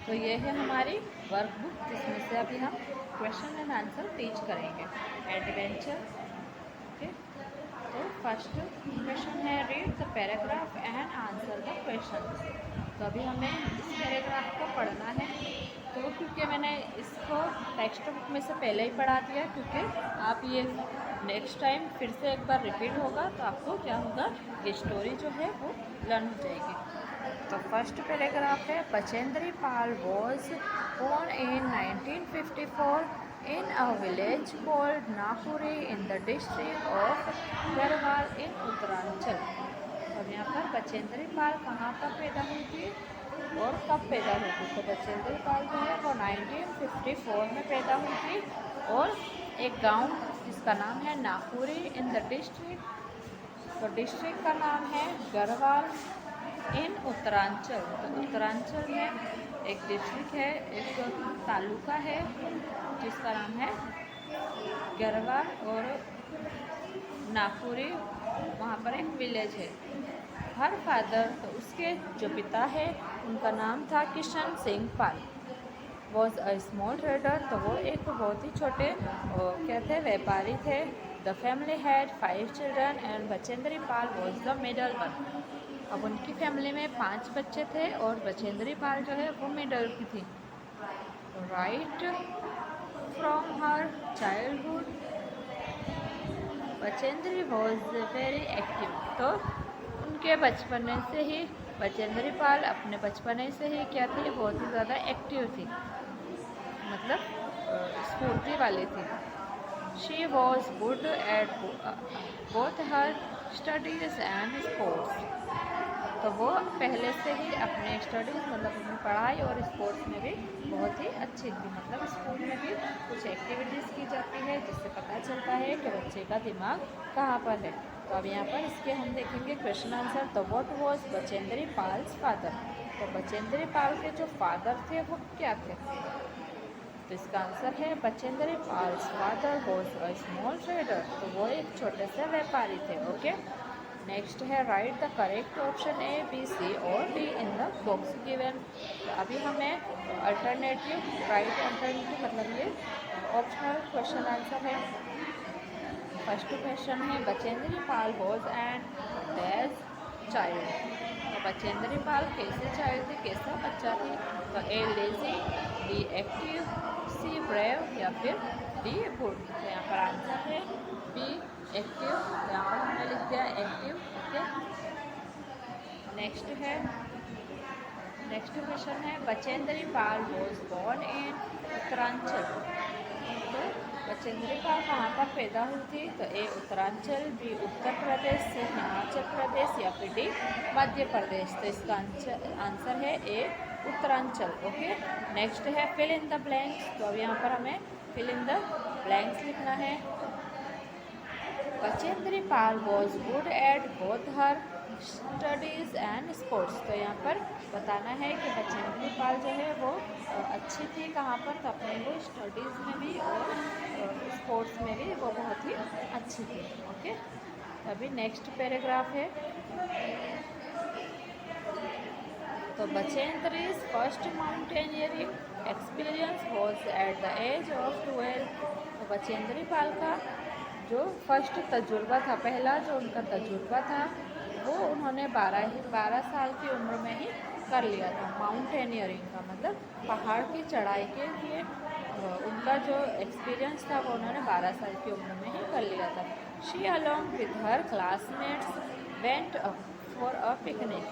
तो ये है हमारी वर्कबुक जिसमें से अभी हम क्वेश्चन एंड आंसर टीच करेंगे। एडवेंचर। ओके, तो फर्स्ट क्वेश्चन है read the paragraph and answer the question. तो अभी हमें इस पैराग्राफ को पढ़ना है। तो क्योंकि मैंने इसको टेक्स्ट बुक में से पहले ही पढ़ा दिया, क्योंकि आप ये नेक्स्ट टाइम फिर से एक बार रिपीट होगा तो आपको क्या होगा, ये स्टोरी जो है वो लर्न हो जाएगी। तो फर्स्ट पैराग्राफ है Bachendri Pal was born in 1954 in a village called Nakuri in the district of Garhwal in Uttaranchal. और यहाँ पर बचेंद्री पाल कहाँ पर पैदा हुई थी और कब पैदा हुई थी। तो बचेंद्री पाल जो है वो 1954 में पैदा हुई थी और एक गांव जिसका नाम है नाकुरी इन द डिस्ट्रिक्ट। तो डिस्ट्रिक्ट का नाम है गढ़वाल इन उत्तरांचल। तो उत्तरांचल में एक डिस्ट्रिक्ट है, एक तालुका है जिसका नाम है गढ़वाल और नाकुरी, वहाँ पर एक विलेज है। हर फादर, तो उसके जो पिता है उनका नाम था किशन सिंह पाल। वॉज अ स्मॉल ट्रेडर, तो वो एक बहुत ही छोटे क्या थे, व्यापारी थे। The family had 5 children and Bachendri Pal was the middle one. अब उनकी फैमिली में 5 बच्चे थे और बचेंद्री पाल जो है वो मिडल की थी। Right from her childhood Bachendri was very active. तो उनके बचपने से ही बचेंद्री पाल अपने बचपने से ही क्या थी, बहुत ही ज़्यादा एक्टिव थी, मतलब स्फूर्ति वाली थी। She was good at both her studies and sports. तो वो पहले से ही अपने स्टडीज़, मतलब अपनी पढ़ाई और स्पोर्ट्स में भी बहुत ही अच्छी थी। मतलब स्कूल में भी कुछ एक्टिविटीज़ की जाती है जिससे पता चलता है कि बच्चे का दिमाग कहाँ पर है। तो अब यहाँ पर इसके हम देखेंगे क्वेश्चन आंसर। तो what was Bachendri Pal's father. तो बचेंद्री पाल के जो फादर थे वो क्या थे। तो इसका आंसर है Bachendri Pal's father was a small trader. तो वो एक छोटे से व्यापारी थे। ओके, नेक्स्ट है write the correct option A, B, C और D in the box given. तो अभी हमें अल्टरनेटिव, राइट अल्टरनेटिव मतलब ये ऑप्शनल क्वेश्चन आंसर है। फर्स्ट क्वेश्चन है Bachendri Pal was and dash child. तो बचेंद्री पाल कैसे चाइल्ड थी, कैसा बच्चा थी। तो A lazy, B active, C brave या फिर डी गुड। तो यहाँ पर आंसर है बी एक्टिव। यहाँ पर हमने लिख दिया एक्टिव। ओके, नेक्स्ट क्वेश्चन है Bachendri Pal was born in Uttaranchal. तो बचेंद्री पाल कहाँ पर पैदा हुई थी। तो ए उत्तरांचल, बी उत्तर प्रदेश, सी हिमाचल प्रदेश या फिर डी मध्य प्रदेश। तो इसका आंसर है ए उत्तरांचल। ओके, नेक्स्ट है फिल इन द ब्लैंक्स। तो अब यहाँ पर हमें फिल इन द ब्लैंक्स लिखना है। Bachendri Pal was good at both her studies and sports. तो यहाँ पर बताना है कि बचेंद्री पाल जो है वो अच्छी थी कहाँ पर। तो अपने वो स्टडीज़ में भी और स्पोर्ट्स में भी वो बहुत ही अच्छी थी। ओके, अभी नेक्स्ट पैराग्राफ है। तो Bachendri's first mountaineering experience was at the age of 12। तो बचेंद्री पाल का जो फर्स्ट तजुर्बा था, पहला जो उनका तजुर्बा था वो उन्होंने 12 साल की उम्र में ही कर लिया था। माउंटेनियरिंग का मतलब पहाड़ की चढ़ाई के लिए उनका जो एक्सपीरियंस था वो उन्होंने 12 साल की उम्र में ही कर लिया था। She along with her classmates went for a picnic.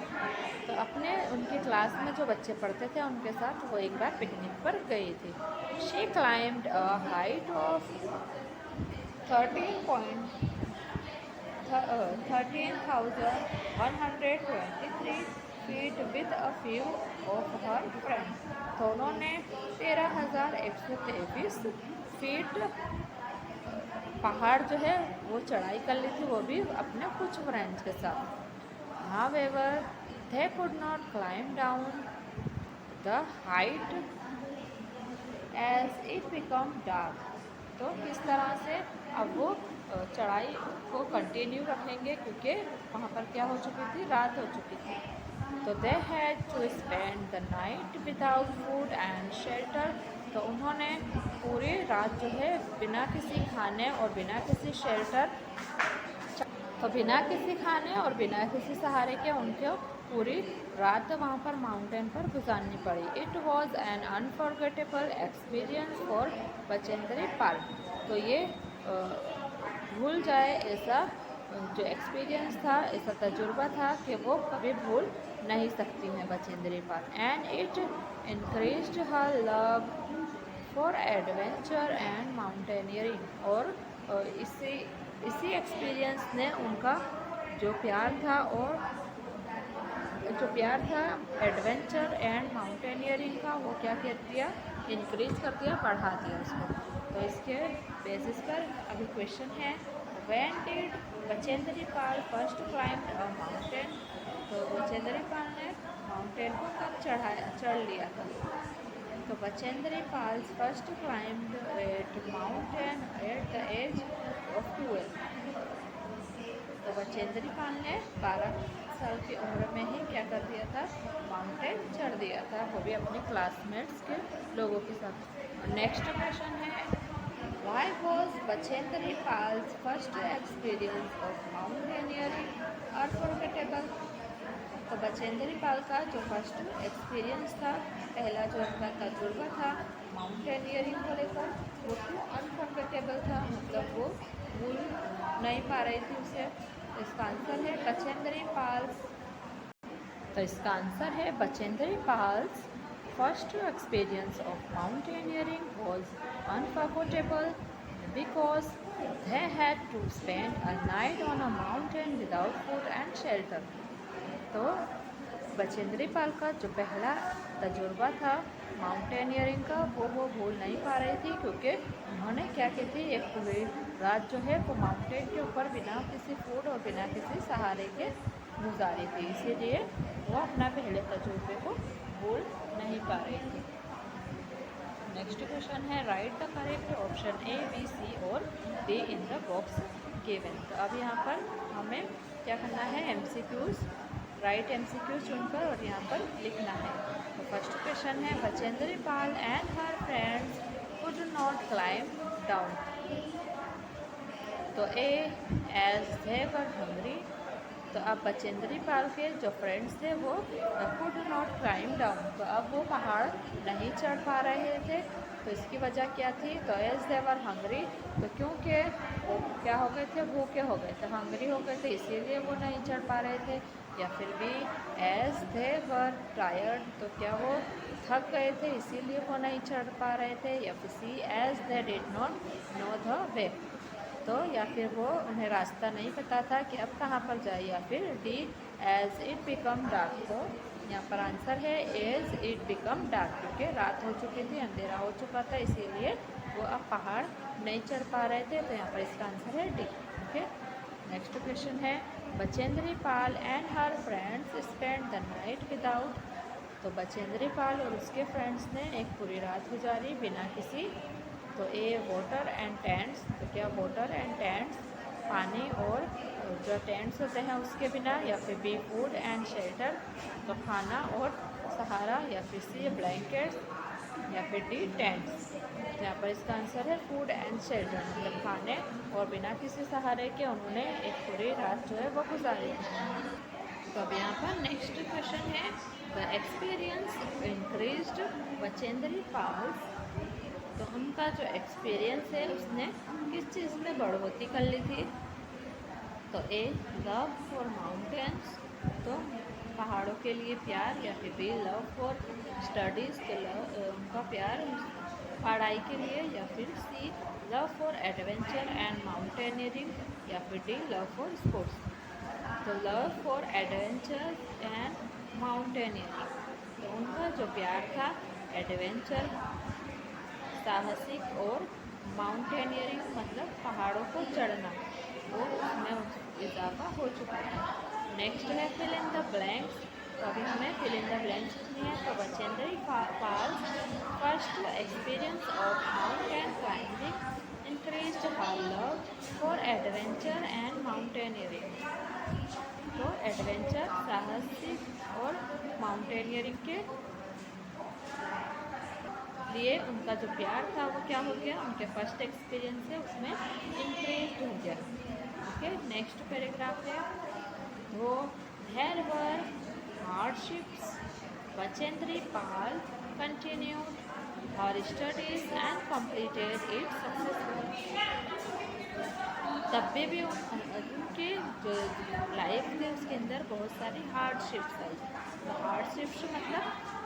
तो अपने उनकी क्लास में जो बच्चे पढ़ते थे उनके साथ वो एक बार पिकनिक पर गई थी। She climbed a height of 13,123 feet with a few of her friends. तो उन्होंने 13,123 फीट पहाड़ जो है वो चढ़ाई कर ली थी, वो भी अपने कुछ फ्रेंड्स के साथ। However, they could not climb down the height as it became dark। तो किस तरह से अब वो चढ़ाई को कंटिन्यू रखेंगे, क्योंकि वहाँ पर क्या हो चुकी थी, रात हो चुकी थी। तो they had to spend the night without food and shelter. तो उन्होंने पूरी रात जो है बिना किसी खाने और बिना किसी शेल्टर, तो बिना किसी खाने और बिना किसी सहारे के उनको पूरी रात वहाँ पर माउंटेन पर गुजारनी पड़ी। It was an unforgettable experience for Bachendri Pal. तो ये भूल जाए ऐसा जो एक्सपीरियंस था, ऐसा तजुर्बा था कि वो कभी भूल नहीं सकती हैं Bachendri Pal. And it increased her love for adventure and mountaineering. और इसी एक्सपीरियंस ने उनका जो प्यार था एडवेंचर एंड माउंटेनियरिंग का, वो क्या कर दिया, इंक्रीज कर दिया, बढ़ा दिया उसको। तो इसके बेसिस पर अभी क्वेश्चन है, when did Bachendri Pal first climb a mountain. तो बचेंद्री पाल ने माउंटेन को कब चढ़ लिया था। तो Bachendri Pal first climb at mountain at the age of 12। तो बचेंद्री पाल ने 12 साल की उम्र में ही क्या कर दिया था, माउंटेन चढ़ दिया था, वो भी अपने क्लासमेट्स के लोगों के साथ। नेक्स्ट क्वेश्चन है, why was Bachendri Pal's first experience of mountaineering unforgettable. तो बचेंद्री पाल का जो फर्स्ट एक्सपीरियंस था, पहला जो उनका तजुर्बा था माउंटेनियरिंग को लेकर, वो क्यों अनफॉरगेटेबल था, मतलब वो भूल नहीं पा रही थी उसे। इसका आंसर है बचेंद्री पाल्स। तो इसका आंसर है Bachendri Pal's first experience of mountaineering was unforgettable because they had to spend a night on a mountain without food and shelter। तो बचेंद्री पाल का जो पहला तजुर्बा था माउंटेनियरिंग का, वो भूल नहीं पा रही थी, क्योंकि उन्होंने क्या की थी, एक पूरी रात जो है वो माउंटेन के ऊपर बिना किसी फूड और बिना किसी सहारे के गुजारी थी। इसीलिए वो अपना पहले तजुर्बे को भूल नहीं पा रही थी। नेक्स्ट क्वेश्चन है, write the correct option A, B, C और D in the box given. तो अब यहाँ पर हमें क्या करना है, MCQs, राइट MCQs चुनकर और यहाँ पर लिखना है। तो फर्स्ट क्वेश्चन है, Bachendri Pal and her friends could not climb down. तो A, as they were hungry. तो अब बचेंद्री पाल के जो फ्रेंड्स थे वो कुड नॉट क्लाइंब डाउन, तो अब वो पहाड़ नहीं चढ़ पा रहे थे। तो इसकी वजह क्या थी, तो एज दे वर हंग्री, तो क्योंकि वो क्या हो गए थे, भूखे हो गए थे, हंग्री हो गए थे, इसीलिए वो नहीं चढ़ पा रहे थे। या फिर भी एज दे वर टायर्ड, तो क्या वो थक गए थे, इसीलिए वो नहीं चढ़ पा रहे थे। या फिर C, as they did not know the way, तो या फिर वो उन्हें रास्ता नहीं पता था कि अब कहाँ पर जाए। या फिर D, as it become dark. तो यहाँ पर आंसर है एज इट बिकम डार्क, क्योंकि रात हो चुकी थी, अंधेरा हो चुका था, इसीलिए वो अब पहाड़ नहीं चढ़ पा रहे थे। तो यहाँ पर इसका आंसर है डी। ओके, नेक्स्ट क्वेश्चन है, Bachendri Pal and her friends spend the night without. तो बचेंद्री पाल और उसके फ्रेंड्स ने एक पूरी रात गुजारी बिना किसी, तो ए, वाटर एंड टेंट्स। तो क्या वाटर एंड टेंट्स, पानी और जो टेंट्स होते हैं उसके बिना। या फिर बी, फूड एंड शेल्टर, तो खाना और सहारा। या फिर सी, ब्लैंकेट्स। या फिर डी, टेंट्स। तो यहाँ पर इसका आंसर है फूड एंड शेल्टर, मतलब खाने और बिना किसी सहारे के उन्होंने एक पूरी रात जो है वो गुजारी। तो अब यहाँ पर नेक्स्ट क्वेश्चन है, द एक्सपीरियंस इंक्रीज्ड बचेंद्री पाल्स। तो उनका जो एक्सपीरियंस है उसने किस चीज़ में बढ़ोतरी कर ली थी। तो ए, लव फॉर माउंटेन्स, तो पहाड़ों के लिए प्यार। या फिर बी, लव फॉर स्टडीज़, तो उनका प्यार पढ़ाई के लिए। या फिर C, love for adventure and mountaineering. या फिर डी, लव फॉर स्पोर्ट्स। तो love for adventure and mountaineering, तो उनका जो प्यार था एडवेंचर, साहसिक, और माउंटेनियरिंग मतलब पहाड़ों को चढ़ना, वो उसमें इजाफा हो चुका है। नेक्स्ट है फिल इन द ब्लैंक्स। तो अभी हमें फिल इन द ब्लैंक्स लिखनी है। तो Bachendri Pal's first experience of mountain climbing increased her love for adventure and mountaineering. तो एडवेंचर, साहसिक और माउंटेनियरिंग के लिए उनका जो प्यार था वो क्या हो गया, उनके फर्स्ट एक्सपीरियंस है उसमें इंक्रीज हो गया। ओके, नेक्स्ट पैराग्राफ है वो there were hardships, Bachendri Pal continued her studies and completed it successfully. तब भी उनके जो लाइफ थे उसके अंदर बहुत सारी हार्डशिप्स आई। तो हार्डशिप्स मतलब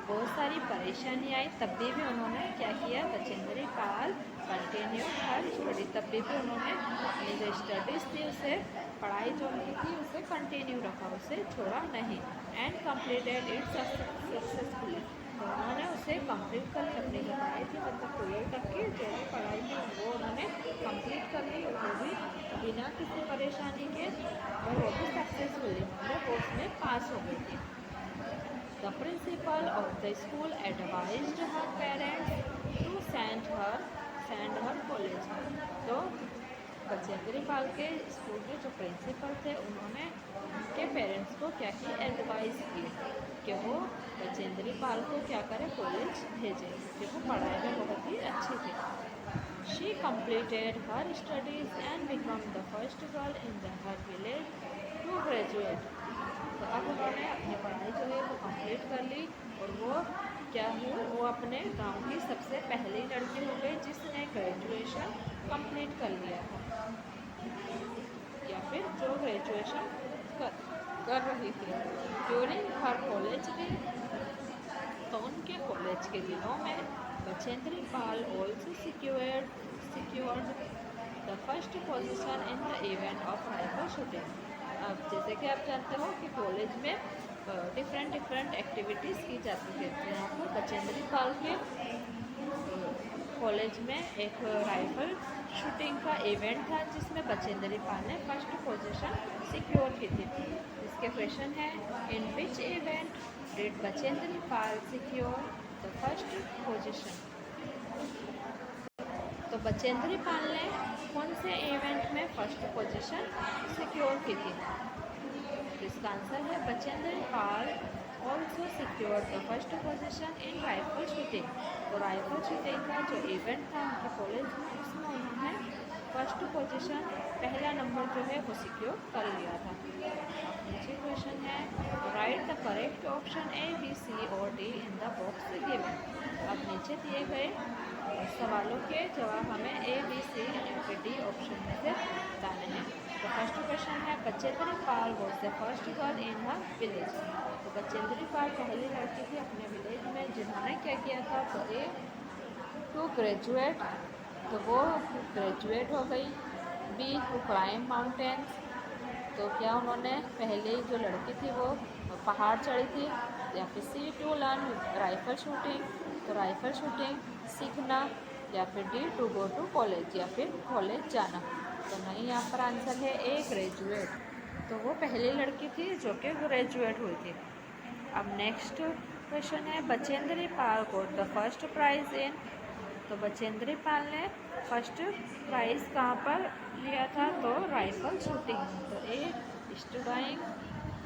बहुत सारी परेशानी आई, तब भी उन्होंने क्या किया, बचेंद्री पाल कंटिन्यू हर स्टडी, तब भी उन्होंने अपनी जो स्टडीज़ थी उसे, पढ़ाई जो उनकी थी उसे कंटिन्यू रखा, उसे छोड़ा नहीं। एंड कम्प्लीटेड इट सक्सेसफुली, तो उन्होंने उसे कंप्लीट कर ली, अपनी जो पढ़ाई थी मतलब 12 तक की जो भी पढ़ाई थी वो उन्होंने कंप्लीट कर ली, वो भी बिना किसी परेशानी के, और वो भी सक्सेसफुली, मतलब वो उसमें पास हो गई थी। The principal of the school advised her parents to send her college. तो बचेंद्री पाल के स्कूल के जो प्रिंसिपल थे उन्होंने उनके पेरेंट्स को क्या किया, एडवाइस की कि वो बचेंद्री पाल को क्या करें, कॉलेज भेजें, क्योंकि वो पढ़ाई में बहुत ही अच्छी थी। She completed her studies and became the first girl in her village to graduate. तो अब उन्होंने अपनी पढ़ाई जो है वो कंप्लीट कर ली, और वो क्या हुई, वो अपने गांव की सबसे पहली लड़की हो गई जिसने ग्रेजुएशन कंप्लीट कर लिया था, या फिर जो ग्रेजुएशन कर रही थी। ड्यूरिंग हर कॉलेज डे, तो उनके कॉलेज के दिनों में Bachendri Pal also secured the first position in the event of rifle shooting. अब जैसे कि आप जानते हो कि कॉलेज में डिफरेंट एक्टिविटीज़ की जाती है, तो यहाँ पर बचेंद्री पाल के कॉलेज में एक राइफल शूटिंग का इवेंट था जिसमें बचेंद्री पाल ने फर्स्ट पोजीशन सिक्योर की थी। इसके क्वेश्चन है, in which event did Bachendri Pal secure the first position. तो बचेंद्री पाल ने कौन से इवेंट में फर्स्ट पोजीशन सिक्योर की थी। तो इसका आंसर है Bachendri Pal also secure the first position in rifle shooting. तो राइफल शूटिंग का जो इवेंट था उनके कॉलेज में, उसमें उन्होंने फर्स्ट पोजीशन, पहला नंबर जो है वो सिक्योर कर लिया था। नीचे क्वेश्चन है, write the correct option A, B, C और D in the box given. अब नीचे दिए गए सवालों के जवाब हमें A, B, C या फिर D ऑप्शन में से बताने हैं। तो फर्स्ट क्वेश्चन है, Bachendri Pal was the first girl in her village. तो बचेंद्री पाल पहली लड़की थी अपने विलेज में जिन्होंने क्या किया था, तो A टू ग्रेजुएट, तो वो ग्रेजुएट हो गई। B टू क्लाइम माउंटेन्स, तो क्या उन्होंने पहले जो लड़की थी वो पहाड़ चढ़ी थी। या फिर C to learn rifle shooting, तो राइफल शूटिंग सीखना। या फिर D to go to college, या फिर कॉलेज जाना। तो नहीं, यहाँ पर आंसर है A ग्रेजुएट, तो वो पहली लड़की थी जो कि ग्रेजुएट हुई थी। अब नेक्स्ट क्वेश्चन है, Bachendri Pal got the first prize in. तो बचेंद्री पाल ने फर्स्ट प्राइज़ कहाँ पर लिया था, तो राइफल शूटिंग। तो A studding,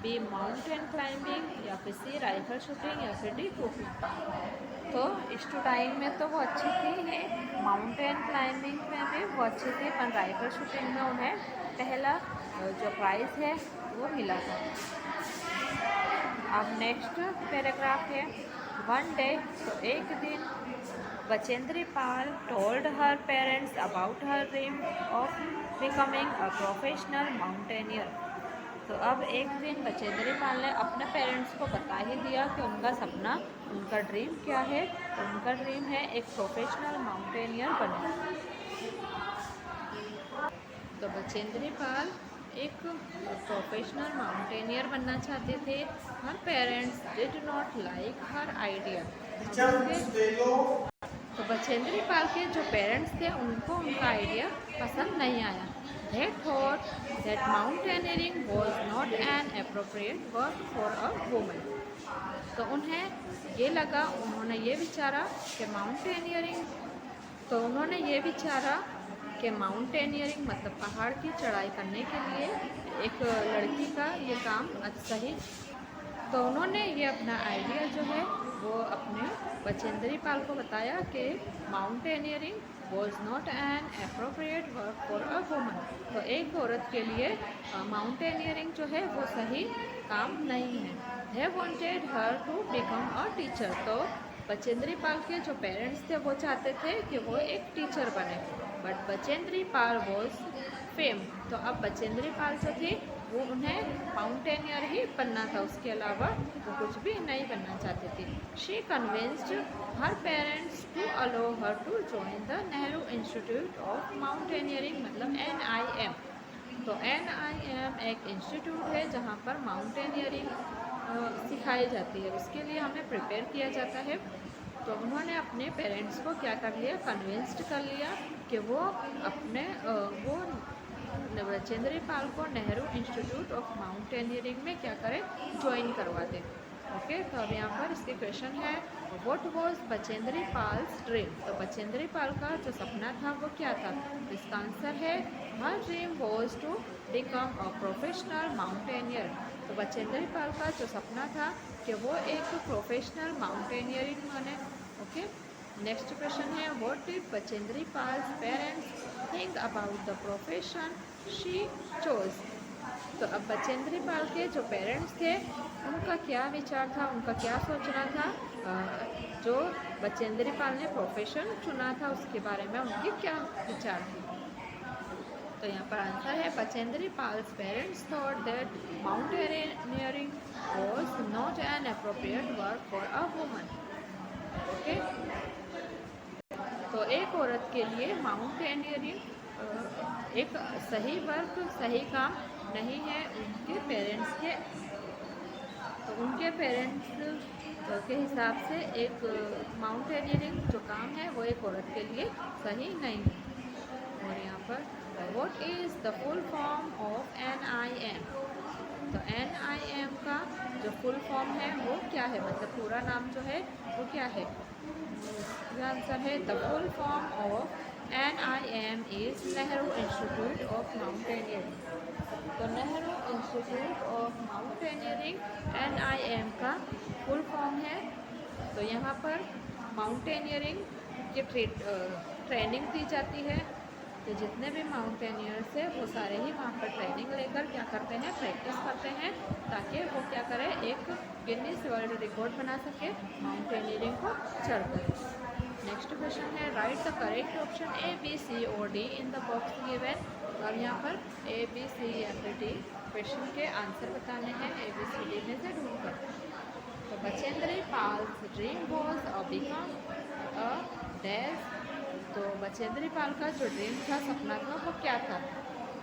B mountain climbing, या फिर C राइफल शूटिंग, या फिर D कुकिंग। तो स्टूडिंग में तो वो अच्छी थी, माउंटेन क्लाइंबिंग में भी वो अच्छी थी, पर राइफल शूटिंग में उन्हें पहला जो प्राइज़ है वो मिला था। अब नेक्स्ट पैराग्राफ है, वन डे, तो एक दिन Bachendri Pal told her parents about her dream of becoming a professional mountaineer. तो अब एक दिन बचेंद्री पाल ने अपने पेरेंट्स को बता ही दिया कि उनका सपना, उनका ड्रीम क्या है। तो उनका ड्रीम है एक प्रोफेशनल माउंटेनियर बनना। तो बचेंद्री पाल एक प्रोफेशनल माउंटेनियर बनना चाहते थे। Her parents did not like her idea. तो बचेंद्री पाल के जो पेरेंट्स थे उनको उनका आइडिया पसंद नहीं आया। They thought that mountaineering was not an appropriate work for a woman. तो उन्हें ये लगा, उन्होंने ये विचारा कि माउंटेनियरिंग, तो उन्होंने ये विचारा कि माउंटेनियरिंग मतलब पहाड़ की चढ़ाई करने के लिए एक लड़की का ये काम सही। तो उन्होंने ये अपना आइडिया जो है वो अपने बचेंद्री पाल को बताया कि mountaineering was not an appropriate work for a woman. तो एक औरत के लिए माउंटेनियरिंग जो है वो सही काम नहीं है। They wanted her to become a teacher. तो बचेंद्री पाल के जो पेरेंट्स थे वो चाहते थे कि वो एक टीचर बने, but Bachendri Pal was fame. तो अब बचेंद्री पाल जो थी वो उन्हें माउंटेनियर ही बनना था, उसके अलावा वो कुछ भी नहीं बनना चाहती थी। She convinced her parents to allow her to join the Nehru institute of Mountaineering मतलब NIM। तो NIM एक इंस्टीट्यूट है जहाँ पर माउंटेनियरिंग सिखाई जाती है, उसके लिए हमें प्रिपेयर किया जाता है। तो उन्होंने अपने पेरेंट्स को क्या कर लिया, कन्विंस्ड कर लिया कि वो अपने वो बचेंद्री पाल को नेहरू इंस्टीट्यूट ऑफ माउंटेनियरिंग में क्या करें, ज्वाइन करवा दें। ओके, तो अब यहाँ पर इसके क्वेश्चन है, what was Bachendri Pal's dream. तो बचेंद्री पाल का जो सपना था वो क्या था। इसका आंसर है her dream was to become a professional mountaineer. तो बचेंद्री पाल का जो सपना था कि वो एक प्रोफेशनल माउंटेनियरिंग बने। ओके, नेक्स्ट क्वेश्चन है, what did Bachendri Pal's parents think about the profession she chose. तो अब बचेंद्री पाल के जो पेरेंट्स थे उनका क्या विचार था, उनका क्या सोचना था, जो बचेंद्री पाल ने प्रोफेशन चुना था उसके बारे में उनकी क्या विचार थी। तो यहाँ पर आंसर है Bachendri Pal's parents thought that mountaineering was not an appropriate work for a woman. Okay, तो एक औरत के लिए माउंटेनियरिंग एक सही वर्क सही काम नहीं है उनके पेरेंट्स के। तो उनके पेरेंट्स के हिसाब से एक माउंटेनियरिंग जो काम है वो एक औरत के लिए सही नहीं है। और यहाँ पर what is the full form of NIM। तो NIM का जो फुल फॉर्म है वो क्या है, मतलब पूरा नाम जो है वो क्या है। इसका आंसर है the full form of NIM is Nehru institute of mountaineering. तो Nehru institute of mountaineering NIM का फुल फॉर्म है। तो यहाँ पर माउंटेनियरिंग की ट्रेनिंग दी जाती है। तो जितने भी माउंटेनियर्स हैं वो सारे ही वहाँ पर ट्रेनिंग लेकर क्या करते हैं, प्रैक्टिस करते हैं, ताकि वो क्या करें, एक गिनीज वर्ल्ड रिकॉर्ड बना सके माउंटेनियरिंग को चढ़कर। नेक्स्ट क्वेश्चन है, write the correct option A, B, C और D in the box given. अब यहाँ पर A, B, C या फिर D क्वेश्चन के आंसर बताने हैं A, B, C, D में से ढूंढकर। तो Bachendri Pal's dream was a become a dash. तो बचेंद्री पाल का जो ड्रीम था, सपना था, वो क्या था।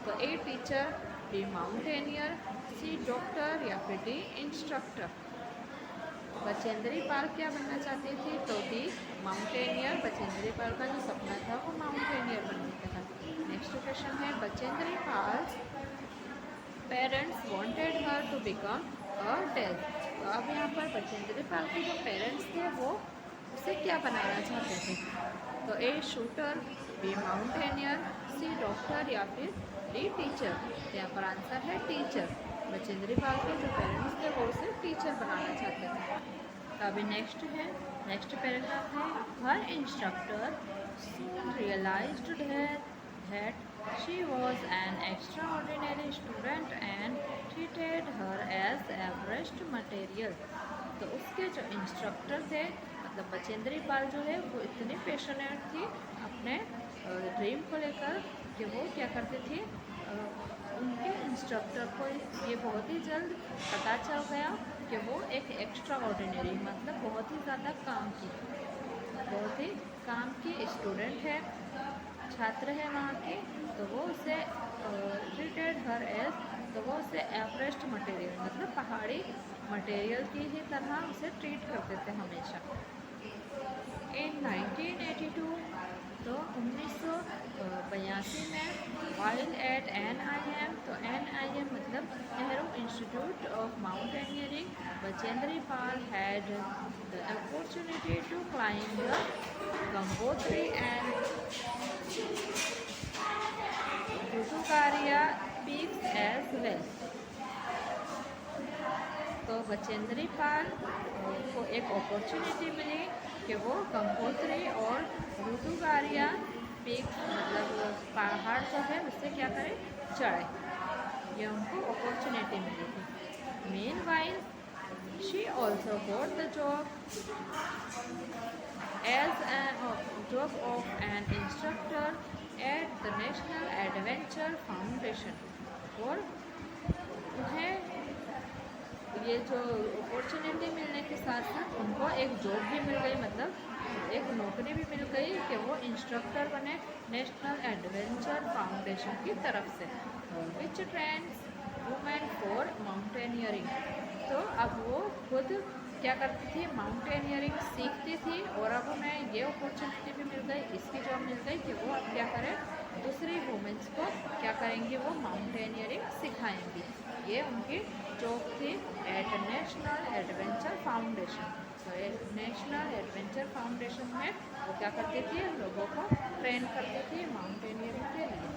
तो A teacher, B mountaineer, C doctor या फिर D इंस्ट्रक्टर। बचेंद्री पाल क्या बनना चाहती थी, तो D माउंटेनियर। बचेंद्री पाल का जो सपना था वो माउंटेनियर बनने का था। नेक्स्ट क्वेश्चन है, Bachendri Pal's parents wanted her to become a dash. तो अब यहाँ पर बचेंद्री पाल के जो पेरेंट्स थे वो उसे क्या बनाना चाहते थे। तो A shooter, B mountaineer, C doctor या फिर D टीचर। तो यहाँ पर आंसर है टीचर। बचेंद्री पाल के जो पेरेंट्स थे वो उसे टीचर बनाना चाहते थे। अभी नेक्स्ट पैराग्राफ है, हर instructor soon realized that she was an extraordinary student and treated her as average material। तो उसके जो इंस्ट्रक्टर थे, मतलब बचेंद्री पाल जो है वो इतनी पैशनेट थी अपने ड्रीम को लेकर कि वो क्या करती थी, उनके इंस्ट्रक्टर को ये बहुत ही जल्द पता चल गया कि वो एक एक्स्ट्रा ऑर्डिनरी मतलब बहुत ही ज़्यादा काम की स्टूडेंट है, छात्र है वहाँ की। तो वो उसे ट्रीटेड हर एज, तो वो उसे एवरेस्ट मटेरियल मतलब पहाड़ी मटेरियल की ही तरह उसे ट्रीट करते थे हमेशा। इन 1982 तो 1982 में वाइल एट NIM, तो NIM मतलब Nehru institute of Mountaineering, Bachendri Pal had the opportunity to climb the Gangotri and Rutukarya speaks as well. तो बचेंद्री पाल को एक अपॉर्चुनिटी मिली कि वो गंगोत्री और ऋतुकार्या पीक मतलब पहाड़ जो है उससे क्या करें, चढ़े। ये उनको अपॉर्चुनिटी मिली थी। Meanwhile she also got the job of an instructor at the National Adventure Foundation। और उन्हें ये जो अपॉर्चुनिटी मिलने के साथ साथ उनको एक जॉब भी मिल गई, मतलब एक नौकरी भी मिल गई कि वो इंस्ट्रक्टर बने नेशनल एडवेंचर फाउंडेशन की तरफ से, विच ट्रेंड्स वुमेन फॉर माउंटेनियरिंग। तो अब वो खुद क्या करती थी, माउंटेनियरिंग सीखती थी, और अब उन्हें ये अपॉर्चुनिटी भी मिल गई, इसकी जॉब मिल गई कि वो अब क्या करें, दूसरी वुमेन्स को क्या करेंगी, वो माउंटेनियरिंग सिखाएंगी। ये उनकी जॉब थी एट नेशनल एडवेंचर फाउंडेशन। तो नेशनल एडवेंचर फाउंडेशन में वो क्या करती थी, लोगों को ट्रेन करती थी माउंटेनियरिंग के लिए।